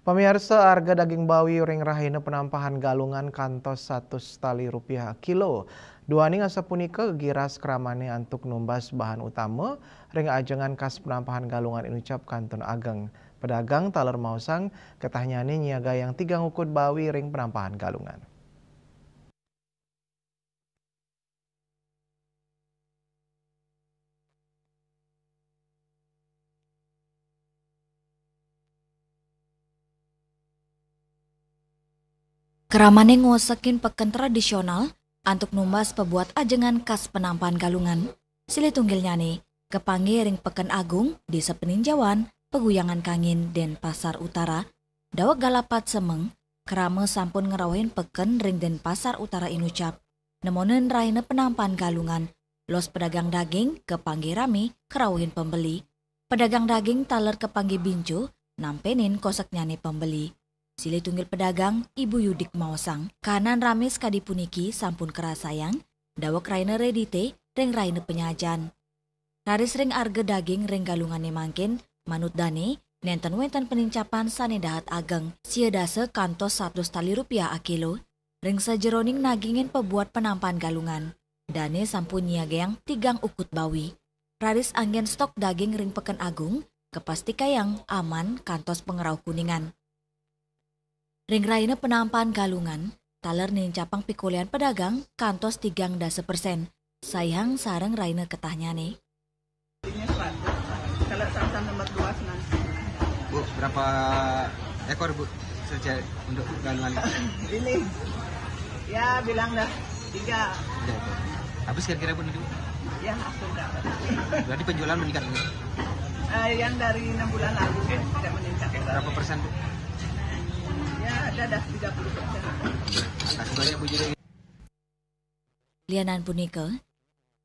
Pemirsa, harga daging bawi ring rahina penampahan galungan kantos Rp100 kilo. Dua ning asa punika giras keramane antuk numbas bahan utama ring ajengan kas penampahan galungan inucap kanton ageng. Pedagang taler mausang ketahnyane nyiaga yang 3 ngukut bawi ring penampahan galungan. Keramane ngosekin peken tradisional antuk numbas pebuat ajengan kas penampahan galungan. Sili tunggilnya nih, kepanggih ring peken agung di sepeninjauan, peguyangan kangin dan pasar utara. Dawak galapat semeng, kerama sampun ngerawahin peken ring dan pasar utara inucap. Nemonen raine penampahan galungan, los pedagang daging kepanggih rame kerawahin pembeli. Pedagang daging taler kepanggih bincu, nampenin koseknya nih pembeli. Sili tunggil pedagang Ibu Yudik Maosang, kanan rames kadipuniki sampun kerasayang, dawak raine redite, ring raine penyajan. Raris ring arga daging ring galungan mangkin, manut dane, nenten wenten penincapan sanedahat ageng, siedase kantos Rp100 a kilo, ring sajeroning nagingin pebuat penampahan galungan. Dane sampun nyiageng 3 ukut bawi. Raris anggen stok daging ring peken agung, kepasti kayang aman kantos pengerau kuningan. Ring raine penampahan galungan, taler nincapang pikulian pedagang kantos 3% sayang sareng raine ketahnyane. Kalau sama nomor 2 senang. Bu, berapa ekor Bu saja untuk galungan? Ini, ya bilang dah 3. Ya, Bu. Habis kira-kira Bu nanti Bu? Ya aku dapat. Berarti penjualan meningkat Bu? Yang dari 6 bulan lalu tidak meningkat. Berapa persen Bu? Ya ada dah 30%. Makasih banyak Bu Juri. Lianan punika,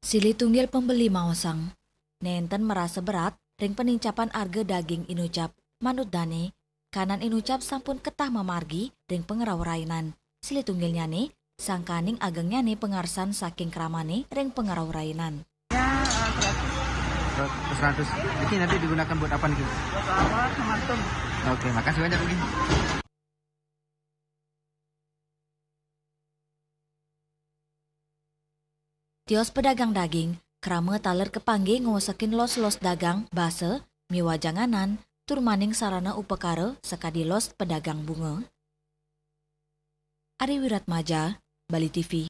sili tunggil pembeli maosang, nenten merasa berat ring penincapan arga daging inucap, manut dane, kanan inucap sampun ketah mamargi ring pengerau rainan. Sili tunggilnya nih, sangkaning agengnya nih pengarsan saking keramane ring pengerau rainan. Ya 100. Ini nanti digunakan buat apa nih? Buat awal sama tum. Oke, makasih banyak Bu. Tios pedagang daging, kerama taler kepanggih ngosekin los-los dagang, base, miwajanganan, turmaning sarana upekara sekadi los pedagang bunga. Ari Wiratmaja, Bali TV.